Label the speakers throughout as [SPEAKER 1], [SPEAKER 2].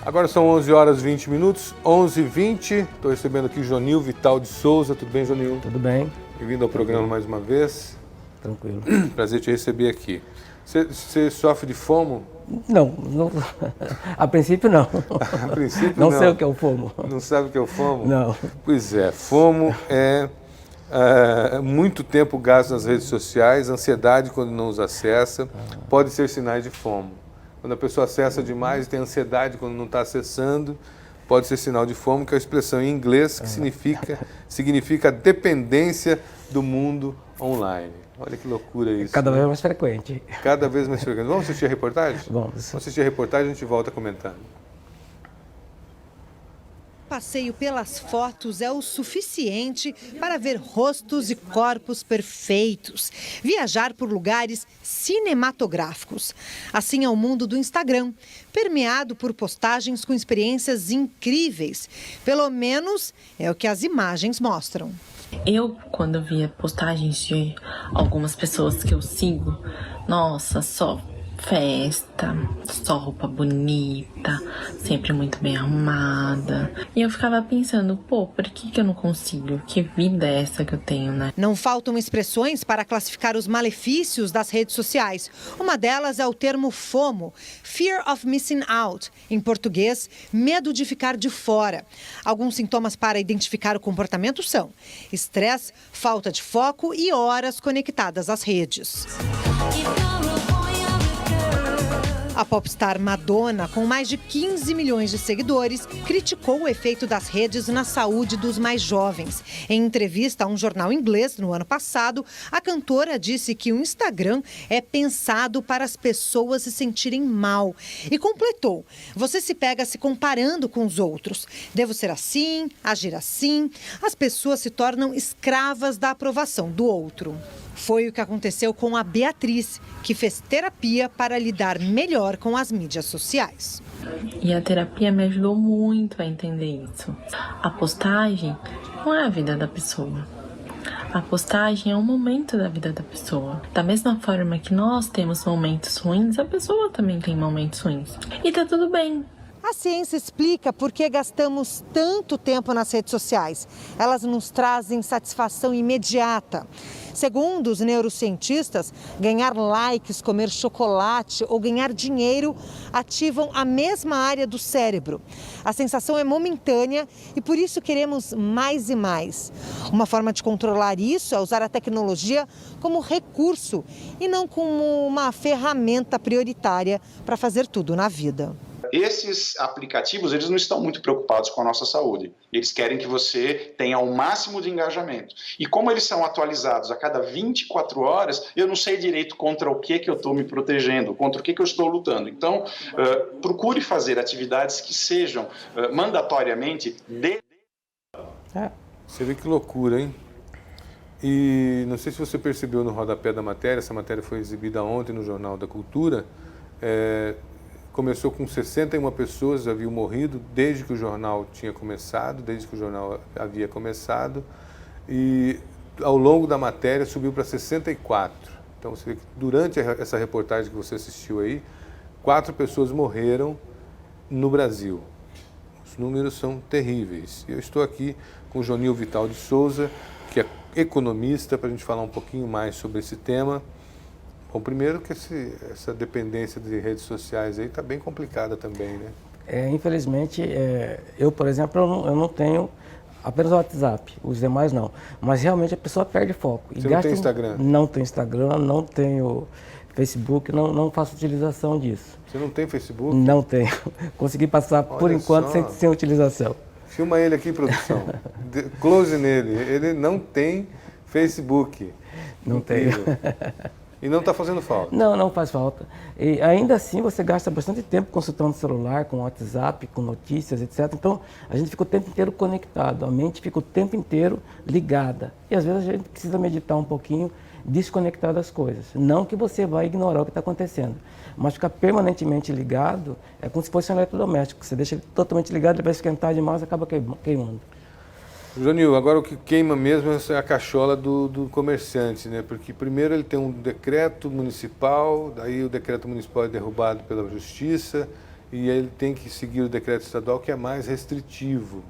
[SPEAKER 1] Agora são 11 horas e 20 minutos, 11h20. Estou recebendo aqui Jonil Vital de Souza. Tudo bem, Jonil?
[SPEAKER 2] Tudo bem.
[SPEAKER 1] Bem-vindo ao programa mais uma vez.
[SPEAKER 2] Tranquilo.
[SPEAKER 1] Prazer te receber aqui. Você sofre de FOMO?
[SPEAKER 2] Não, a princípio não.
[SPEAKER 1] A princípio
[SPEAKER 2] não sei o que é o FOMO.
[SPEAKER 1] Não sabe o que é o FOMO?
[SPEAKER 2] Não.
[SPEAKER 1] Pois é, FOMO é muito tempo gasto nas redes sociais, ansiedade quando não os acessa, pode ser sinais de FOMO. Quando a pessoa acessa demais e tem ansiedade quando não está acessando, pode ser sinal de FOMO, que é a expressão em inglês que significa dependência do mundo online. Olha que loucura isso.
[SPEAKER 2] Cada vez mais frequente.
[SPEAKER 1] Cada vez mais frequente. Vamos assistir a reportagem?
[SPEAKER 2] Vamos.
[SPEAKER 1] Vamos assistir a reportagem e a gente volta comentando.
[SPEAKER 3] Passeio pelas fotos é o suficiente para ver rostos e corpos perfeitos. Viajar por lugares cinematográficos. Assim é o mundo do Instagram, permeado por postagens com experiências incríveis. Pelo menos é o que as imagens mostram.
[SPEAKER 4] Eu, quando via postagens de algumas pessoas que eu sigo, nossa, só festa, só roupa bonita, sempre muito bem arrumada. E eu ficava pensando, por que eu não consigo? Que vida é essa que eu tenho, né?
[SPEAKER 3] Não faltam expressões para classificar os malefícios das redes sociais. Uma delas é o termo FOMO, Fear of Missing Out. Em português, medo de ficar de fora. Alguns sintomas para identificar o comportamento são estresse, falta de foco e horas conectadas às redes. A popstar Madonna, com mais de 15 milhões de seguidores, criticou o efeito das redes na saúde dos mais jovens. Em entrevista a um jornal inglês no ano passado, a cantora disse que o Instagram é pensado para as pessoas se sentirem mal. E completou: você se pega se comparando com os outros. Devo ser assim, agir assim. As pessoas se tornam escravas da aprovação do outro. Foi o que aconteceu com a Beatriz, que fez terapia para lidar melhor com as mídias sociais.
[SPEAKER 4] E a terapia me ajudou muito a entender isso. A postagem não é a vida da pessoa. A postagem é um momento da vida da pessoa. Da mesma forma que nós temos momentos ruins, a pessoa também tem momentos ruins. E tá tudo bem.
[SPEAKER 3] A ciência explica por que gastamos tanto tempo nas redes sociais. Elas nos trazem satisfação imediata. Segundo os neurocientistas, ganhar likes, comer chocolate ou ganhar dinheiro ativam a mesma área do cérebro. A sensação é momentânea e por isso queremos mais e mais. Uma forma de controlar isso é usar a tecnologia como recurso e não como uma ferramenta prioritária para fazer tudo na vida.
[SPEAKER 5] Esses aplicativos, eles não estão muito preocupados com a nossa saúde. Eles querem que você tenha o máximo de engajamento. E como eles são atualizados a cada 24 horas, eu não sei direito contra o que eu estou me protegendo, contra o que eu estou lutando. Então, procure fazer atividades que sejam mandatoriamente
[SPEAKER 1] Você vê que loucura, hein? E não sei se você percebeu no rodapé da matéria, essa matéria foi exibida ontem no Jornal da Cultura. Começou com 61 pessoas, haviam morrido desde que o jornal tinha começado, desde que o jornal havia começado, e ao longo da matéria subiu para 64. Então você vê que durante essa reportagem que você assistiu aí, 4 pessoas morreram no Brasil. Os números são terríveis. Eu estou aqui com o Jonil Vital de Souza, que é economista, para a gente falar um pouquinho mais sobre esse tema. Bom, primeiro que essa dependência de redes sociais aí está bem complicada também, né?
[SPEAKER 2] Infelizmente, eu, por exemplo, eu não tenho apenas o WhatsApp, os demais não. Mas realmente a pessoa perde foco.
[SPEAKER 1] Você não tem Instagram?
[SPEAKER 2] Não tenho Instagram, não tenho Facebook, não faço utilização disso.
[SPEAKER 1] Você não tem Facebook?
[SPEAKER 2] Não tenho. Consegui passar, por enquanto, sem utilização.
[SPEAKER 1] Filma ele aqui, produção. Close nele. Ele não tem Facebook.
[SPEAKER 2] Não tenho.
[SPEAKER 1] E não está fazendo falta?
[SPEAKER 2] Não faz falta. E ainda assim você gasta bastante tempo consultando o celular, com WhatsApp, com notícias, etc. Então a gente fica o tempo inteiro conectado, a mente fica o tempo inteiro ligada. E às vezes a gente precisa meditar um pouquinho, desconectar das coisas. Não que você vai ignorar o que está acontecendo, mas ficar permanentemente ligado é como se fosse um eletrodoméstico. Você deixa ele totalmente ligado, ele vai esquentar demais e acaba queimando.
[SPEAKER 1] Jonil, agora o que queima mesmo é a cachola do comerciante, né? Porque primeiro ele tem um decreto municipal, daí o decreto municipal é derrubado pela justiça, e ele tem que seguir o decreto estadual que é mais restritivo.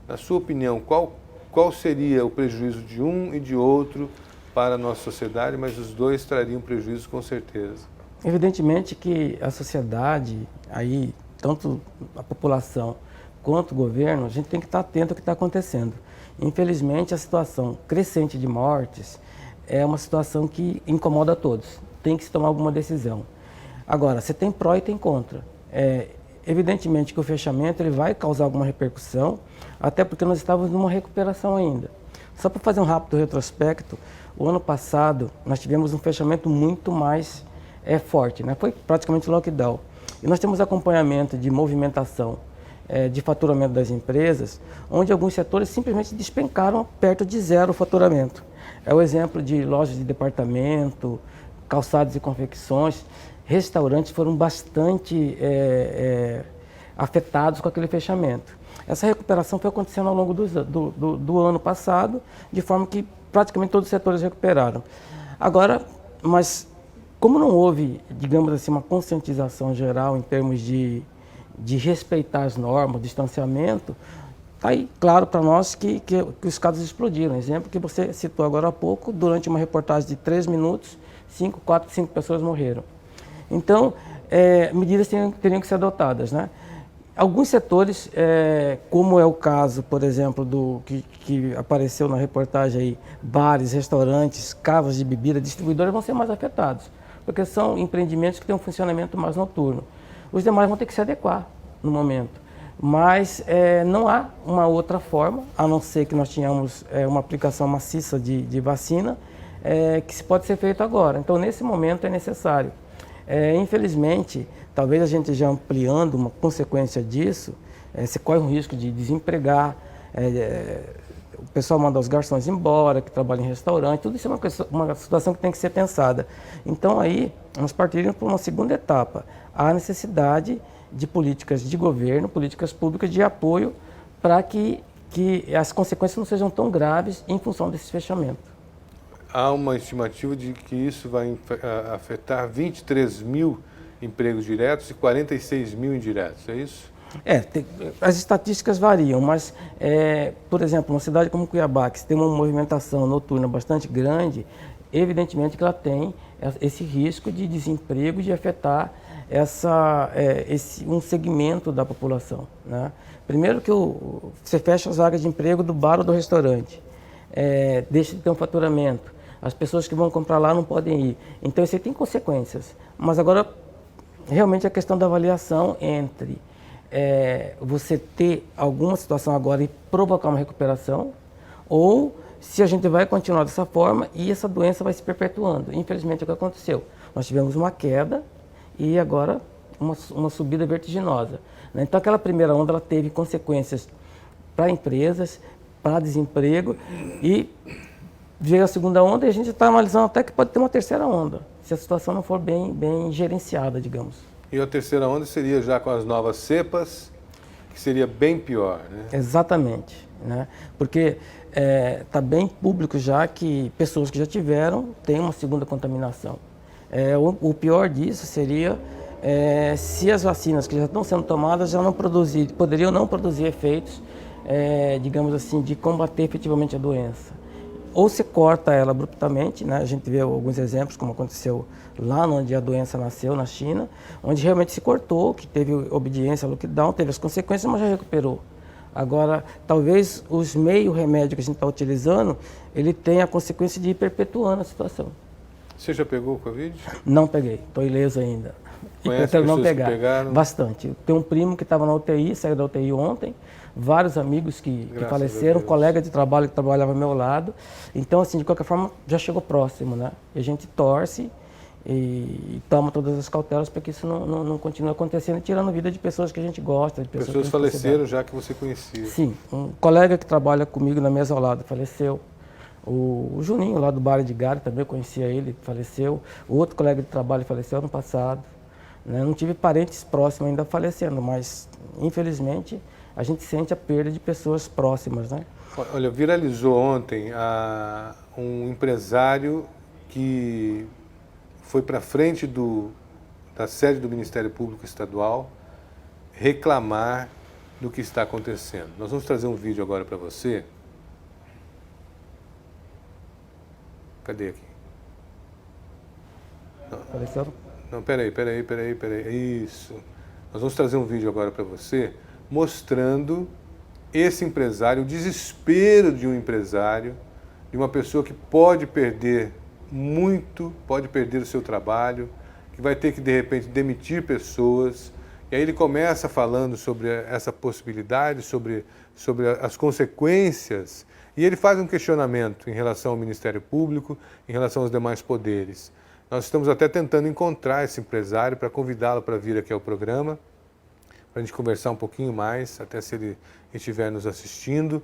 [SPEAKER 1] Na sua opinião, qual seria o prejuízo de um e de outro para a nossa sociedade, mas os dois trariam prejuízo com certeza?
[SPEAKER 2] Evidentemente que a sociedade, aí, tanto a população quanto o governo, a gente tem que estar atento ao que está acontecendo. Infelizmente, a situação crescente de mortes é uma situação que incomoda a todos. Tem que se tomar alguma decisão. Agora, você tem pró e tem contra. Evidentemente que o fechamento ele vai causar alguma repercussão, até porque nós estávamos numa recuperação ainda. Só para fazer um rápido retrospecto, o ano passado nós tivemos um fechamento muito mais forte, né? Foi praticamente lockdown. E nós temos acompanhamento de movimentação de faturamento das empresas, onde alguns setores simplesmente despencaram perto de zero o faturamento. É o exemplo de lojas de departamento, calçados e confecções, restaurantes foram bastante afetados com aquele fechamento. Essa recuperação foi acontecendo ao longo do ano passado, de forma que praticamente todos os setores recuperaram. Agora, mas como não houve, digamos assim, uma conscientização geral em termos de respeitar as normas, distanciamento, está aí claro para nós que os casos explodiram. Exemplo que você citou agora há pouco, durante uma reportagem de 3 minutos, 5 pessoas morreram. Então, medidas teriam que ser adotadas, né? Alguns setores, como é o caso, por exemplo, que apareceu na reportagem aí, bares, restaurantes, casas de bebida, distribuidores vão ser mais afetados, porque são empreendimentos que têm um funcionamento mais noturno. Os demais vão ter que se adequar no momento. Mas não há uma outra forma, a não ser que nós tenhamos uma aplicação maciça de vacina, que se pode ser feito agora. Então, nesse momento é necessário. Infelizmente, talvez a gente já ampliando uma consequência disso, você corre um risco de desempregar, o pessoal manda os garçons embora, que trabalham em restaurante, tudo isso é uma situação que tem que ser pensada. Então aí, nós partiríamos para uma segunda etapa, a necessidade de políticas de governo, políticas públicas de apoio para que as consequências não sejam tão graves em função desse fechamento.
[SPEAKER 1] Há uma estimativa de que isso vai afetar 23 mil empregos diretos e 46 mil indiretos, é isso?
[SPEAKER 2] As estatísticas variam, mas, por exemplo, uma cidade como Cuiabá, que tem uma movimentação noturna bastante grande, evidentemente que ela tem esse risco de desemprego, de afetar um segmento da população, né? Primeiro que você fecha as vagas de emprego do bar ou do restaurante, deixa de ter um faturamento, as pessoas que vão comprar lá não podem ir. Então isso aí tem consequências, mas agora realmente a questão da avaliação entre você ter alguma situação agora e provocar uma recuperação, ou se a gente vai continuar dessa forma e essa doença vai se perpetuando. Infelizmente é o que aconteceu. Nós tivemos uma queda e agora uma subida vertiginosa, né? Então aquela primeira onda ela teve consequências para empresas, para desemprego, e veio a segunda onda e a gente está analisando até que pode ter uma terceira onda, se a situação não for bem gerenciada, digamos.
[SPEAKER 1] E a terceira onda seria já com as novas cepas, que seria bem pior, né?
[SPEAKER 2] Exatamente, né? Porque está bem público já que pessoas que já tiveram têm uma segunda contaminação. O pior disso seria se as vacinas que já estão sendo tomadas já poderiam não produzir efeitos, digamos assim, de combater efetivamente a doença. Ou se corta ela abruptamente, né? A gente vê alguns exemplos, como aconteceu lá onde a doença nasceu, na China, onde realmente se cortou, que teve obediência ao lockdown, teve as consequências, mas já recuperou. Agora, talvez os meios remédios que a gente está utilizando, ele tenha a consequência de ir perpetuando a situação.
[SPEAKER 1] Você já pegou o Covid?
[SPEAKER 2] Não peguei, estou ileso ainda.
[SPEAKER 1] Conhece pessoas que pegaram?
[SPEAKER 2] Bastante. Tem um primo que estava na UTI, saiu da UTI ontem, vários amigos que faleceram, um colega de trabalho que trabalhava ao meu lado. Então, assim, de qualquer forma, já chegou próximo, né? E a gente torce e toma todas as cautelas para que isso não continue acontecendo, tirando a vida de pessoas que a gente gosta. De
[SPEAKER 1] pessoas faleceram já que você conhecia?
[SPEAKER 2] Sim. Um colega que trabalha comigo na mesa ao lado faleceu. O Juninho, lá do Bar de Gare, também eu conhecia ele, faleceu. O outro colega de trabalho faleceu ano passado. Né? Não tive parentes próximos ainda falecendo, mas, infelizmente, a gente sente a perda de pessoas próximas, né?
[SPEAKER 1] Olha, viralizou ontem um empresário que foi para frente da sede do Ministério Público Estadual reclamar do que está acontecendo. Nós vamos trazer um vídeo agora para você. Cadê aqui? Não, peraí. Isso. Nós vamos trazer um vídeo agora para você mostrando esse empresário, o desespero de um empresário, de uma pessoa que pode perder muito, pode perder o seu trabalho, que vai ter que, de repente, demitir pessoas. E aí ele começa falando sobre essa possibilidade, sobre as consequências, e ele faz um questionamento em relação ao Ministério Público, em relação aos demais poderes. Nós estamos até tentando encontrar esse empresário para convidá-lo para vir aqui ao programa, para a gente conversar um pouquinho mais, até se ele estiver nos assistindo.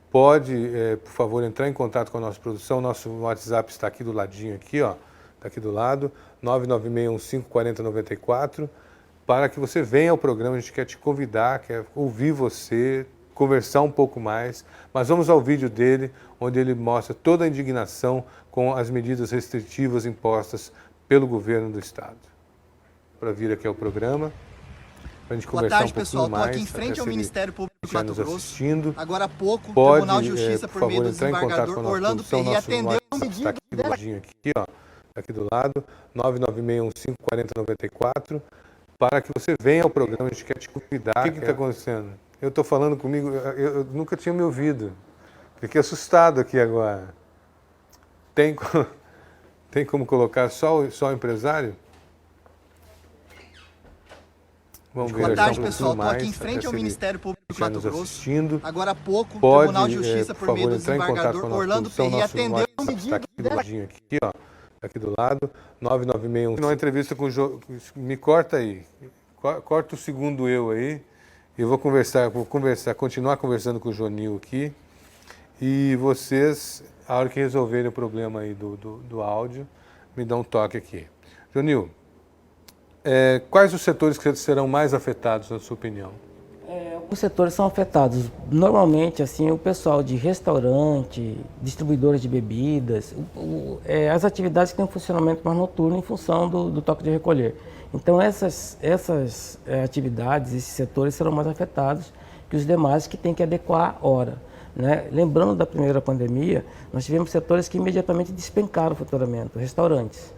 [SPEAKER 1] Pode, por favor, entrar em contato com a nossa produção. Nosso WhatsApp está aqui do ladinho, aqui, ó, está aqui do lado, 996154094, para que você venha ao programa. A gente quer te convidar, quer ouvir você, conversar um pouco mais, mas vamos ao vídeo dele, onde ele mostra toda a indignação com as medidas restritivas impostas pelo governo do Estado. Para vir aqui ao programa, para a gente conversar um pouquinho
[SPEAKER 6] pessoal.
[SPEAKER 1] mais.
[SPEAKER 6] Estou aqui em frente ao Ministério Público do Mato Grosso.
[SPEAKER 1] Agora
[SPEAKER 6] há pouco, o
[SPEAKER 1] pode,
[SPEAKER 6] Tribunal de Justiça, por meio do desembargador Orlando Perry, atendeu um pedido
[SPEAKER 1] aqui do ladinho, aqui, ó, aqui do lado, 996154094, para que você venha ao programa. A gente quer te convidar. O que está acontecendo? Eu estou falando comigo, eu nunca tinha me ouvido. Fiquei assustado aqui agora. Tem como colocar só o empresário? Vamos ver.
[SPEAKER 6] Boa tarde, pessoal. Estou aqui em frente ao Ministério Público do Mato Grosso. Agora há pouco, o Tribunal de Justiça, por meio do desembargador Orlando Perry, atendeu um pedido.
[SPEAKER 1] Aqui do ladinho, aqui, ó, aqui do lado, 99615. Uma entrevista com o me corta aí. Corta o segundo eu aí. Eu vou continuar conversando com o Jonil aqui. E vocês, a hora que resolverem o problema aí do áudio, me dão um toque aqui. Jonil, quais os setores que serão mais afetados, na sua opinião?
[SPEAKER 2] Alguns setores são afetados. Normalmente, assim, o pessoal de restaurante, distribuidores de bebidas, as atividades que têm um funcionamento mais noturno em função do toque de recolher. Então, essas atividades, esses setores serão mais afetados que os demais, que têm que adequar a hora, né? Lembrando da primeira pandemia, nós tivemos setores que imediatamente despencaram o faturamento, restaurantes,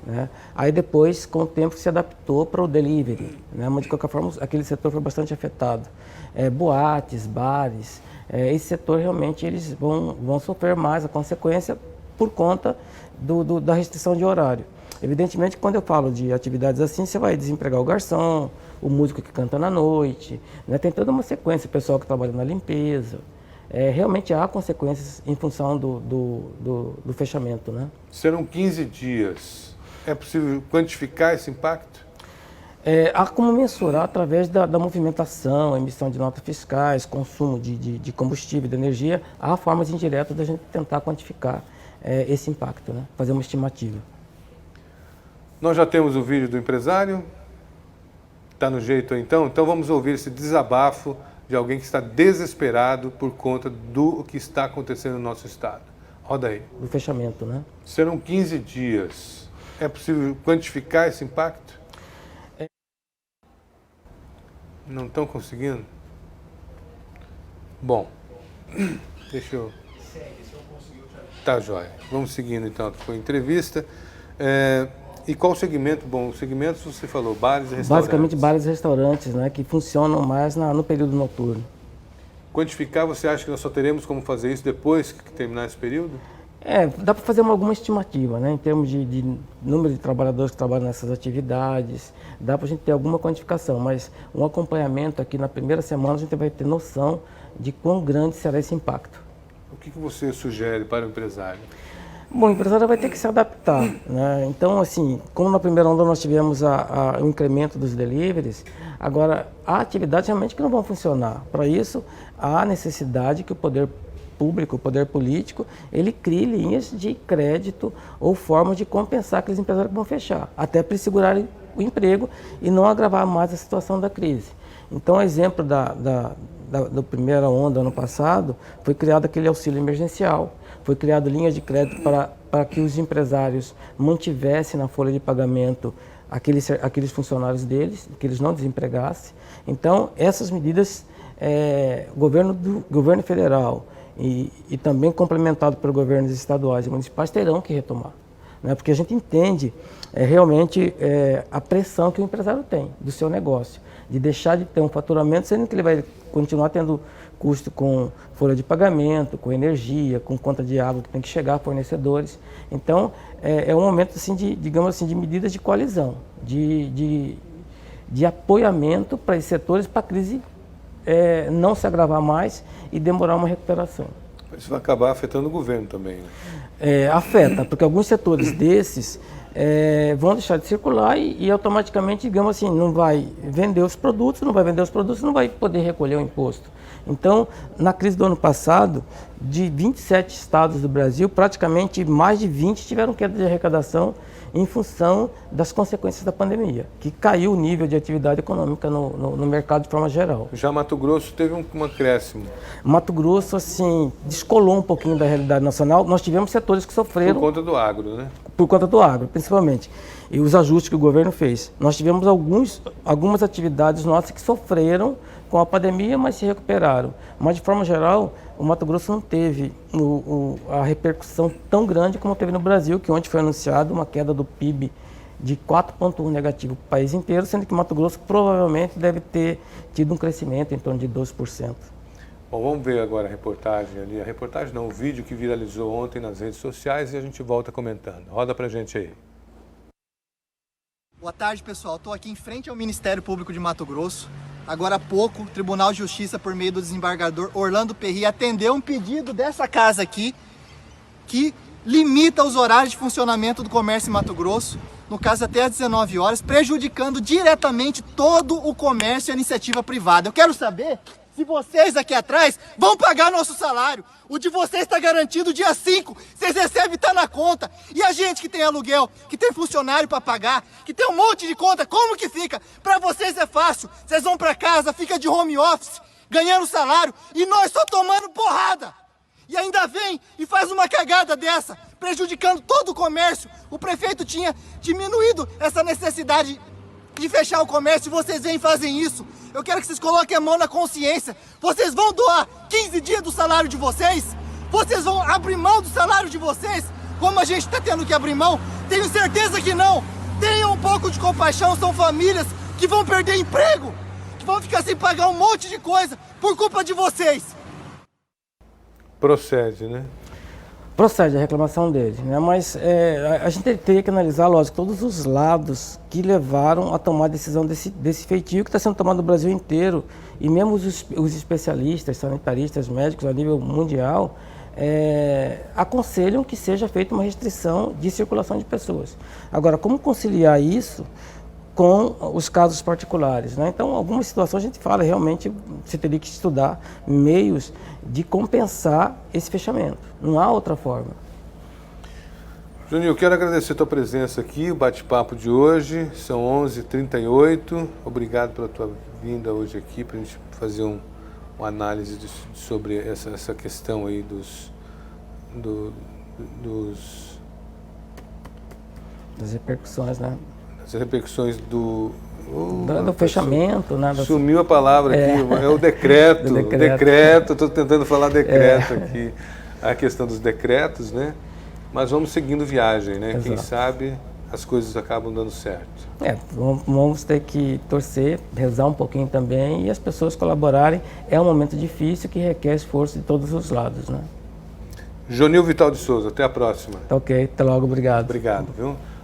[SPEAKER 2] né? Aí depois, com o tempo, se adaptou para o delivery, né? Mas de qualquer forma, aquele setor foi bastante afetado. Boates, bares, esse setor realmente eles vão sofrer mais a consequência por conta da restrição de horário. Evidentemente, quando eu falo de atividades assim, você vai desempregar o garçom, o músico que canta na noite, né? Tem toda uma sequência, o pessoal que trabalha na limpeza. Realmente há consequências em função do fechamento, né?
[SPEAKER 1] Serão 15 dias. É possível quantificar esse impacto?
[SPEAKER 2] Há como mensurar através da movimentação, emissão de notas fiscais, consumo de combustível, de energia. Há formas indiretas da gente tentar quantificar esse impacto, né? Fazer uma estimativa.
[SPEAKER 1] Nós já temos o vídeo do empresário. Está no jeito aí, então? Então vamos ouvir esse desabafo de alguém que está desesperado por conta do que está acontecendo no nosso estado. Roda aí.
[SPEAKER 2] Do fechamento, né?
[SPEAKER 1] Serão 15 dias. É possível quantificar esse impacto? Não estão conseguindo? Bom, deixa eu... Tá, joia. Vamos seguindo, então, com a entrevista. E qual o segmento? Bom, os segmentos você falou, bares e restaurantes.
[SPEAKER 2] Basicamente bares e restaurantes, né, que funcionam mais no período noturno.
[SPEAKER 1] Quantificar, você acha que nós só teremos como fazer isso depois que terminar esse período?
[SPEAKER 2] Dá para fazer alguma estimativa, né, em termos de número de trabalhadores que trabalham nessas atividades, dá para a gente ter alguma quantificação, mas um acompanhamento aqui na primeira semana a gente vai ter noção de quão grande será esse impacto.
[SPEAKER 1] O que você sugere para o empresário?
[SPEAKER 2] Bom, o empresário vai ter que se adaptar, né? Então, assim, como na primeira onda nós tivemos o incremento dos deliveries, agora há atividades realmente que não vão funcionar. Para isso, há necessidade que o poder público, o poder político, ele crie linhas de crédito ou formas de compensar aqueles empresários que vão fechar, até para segurarem o emprego e não agravar mais a situação da crise. Então, exemplo da primeira onda, ano passado, foi criado aquele auxílio emergencial, foi criado linhas de crédito para que os empresários mantivessem na folha de pagamento aqueles funcionários deles, que eles não desempregassem. Então, essas medidas, o governo federal e também complementado pelos governos estaduais e municipais terão que retomar, né? Porque a gente entende realmente a pressão que o empresário tem do seu negócio, de deixar de ter um faturamento, sendo que ele vai continuar tendo custo com folha de pagamento, com energia, com conta de água que tem que chegar a fornecedores. Então, é um momento assim, digamos assim, de medidas de coalizão, de apoiamento para esses setores, para a crise não se agravar mais e demorar uma recuperação.
[SPEAKER 1] Isso vai acabar afetando o governo também, né?
[SPEAKER 2] Afeta, porque alguns setores desses vão deixar de circular e automaticamente, digamos assim, não vai vender os produtos, não vai poder recolher o imposto. Então, na crise do ano passado, de 27 estados do Brasil, praticamente mais de 20 tiveram queda de arrecadação em função das consequências da pandemia, que caiu o nível de atividade econômica no mercado de forma geral.
[SPEAKER 1] Já Mato Grosso teve um acréscimo.
[SPEAKER 2] Mato Grosso, assim, descolou um pouquinho da realidade nacional. Nós tivemos setores que sofreram...
[SPEAKER 1] Por conta do agro, né?
[SPEAKER 2] Por conta do agro, principalmente. E os ajustes que o governo fez. Nós tivemos algumas atividades nossas que sofreram com a pandemia, mas se recuperaram. Mas, de forma geral, o Mato Grosso não teve a repercussão tão grande como teve no Brasil, que ontem foi anunciado uma queda do PIB de 4,1 negativo para o país inteiro, sendo que Mato Grosso provavelmente deve ter tido um crescimento em torno de 2%.
[SPEAKER 1] Bom, vamos ver agora a reportagem ali. A reportagem não, o vídeo que viralizou ontem nas redes sociais e a gente volta comentando. Roda pra gente aí.
[SPEAKER 6] Boa tarde, pessoal. Estou aqui em frente ao Ministério Público de Mato Grosso. Agora há pouco, o Tribunal de Justiça, por meio do desembargador Orlando Perry, atendeu um pedido dessa casa aqui, que limita os horários de funcionamento do comércio em Mato Grosso, no caso até às 19 horas, prejudicando diretamente todo o comércio e a iniciativa privada. Eu quero saber se vocês aqui atrás vão pagar nosso salário. O de vocês está garantido dia 5, vocês recebem e está na conta. E a gente que tem aluguel, que tem funcionário para pagar, que tem um monte de conta, como que fica? Para vocês é fácil, vocês vão para casa, fica de home office, ganhando salário, e nós só tomando porrada. E ainda vem e faz uma cagada dessa, prejudicando todo o comércio. O prefeito tinha diminuído essa necessidade de fechar o comércio e vocês vêm e fazem isso. Eu quero que vocês coloquem a mão na consciência. Vocês vão doar 15 dias do salário de vocês? Vocês vão abrir mão do salário de vocês? Como a gente está tendo que abrir mão? Tenho certeza que não. Tenham um pouco de compaixão, são famílias que vão perder emprego, que vão ficar sem pagar um monte de coisa por culpa de vocês.
[SPEAKER 1] Procede, né?
[SPEAKER 2] Procede a reclamação dele, né? Mas a gente teria que analisar, lógico, todos os lados que levaram a tomar a decisão desse feitio que está sendo tomado no Brasil inteiro. E mesmo os especialistas, sanitaristas, médicos a nível mundial aconselham que seja feita uma restrição de circulação de pessoas. Agora, como conciliar isso com os casos particulares, né? Então, algumas situações a gente fala, realmente, você teria que estudar meios de compensar esse fechamento. Não há outra forma.
[SPEAKER 1] Juninho, eu quero agradecer a tua presença aqui, o bate-papo de hoje, são 11h38. Obrigado pela tua vinda hoje aqui, para a gente fazer uma análise sobre essa questão aí
[SPEAKER 2] das repercussões, né?
[SPEAKER 1] As repercussões do
[SPEAKER 2] fechamento, né?
[SPEAKER 1] Sumiu a palavra aqui, é o decreto. Decreto, estou tentando falar decreto aqui. A questão dos decretos, né? Mas vamos seguindo viagem, né?
[SPEAKER 2] Exato.
[SPEAKER 1] Quem sabe as coisas acabam dando certo.
[SPEAKER 2] Vamos ter que torcer, rezar um pouquinho também e as pessoas colaborarem. É um momento difícil que requer esforço de todos os lados, né?
[SPEAKER 1] Jonil Vital de Souza, até a próxima.
[SPEAKER 2] Tá ok, até logo, obrigado.
[SPEAKER 1] Obrigado, viu?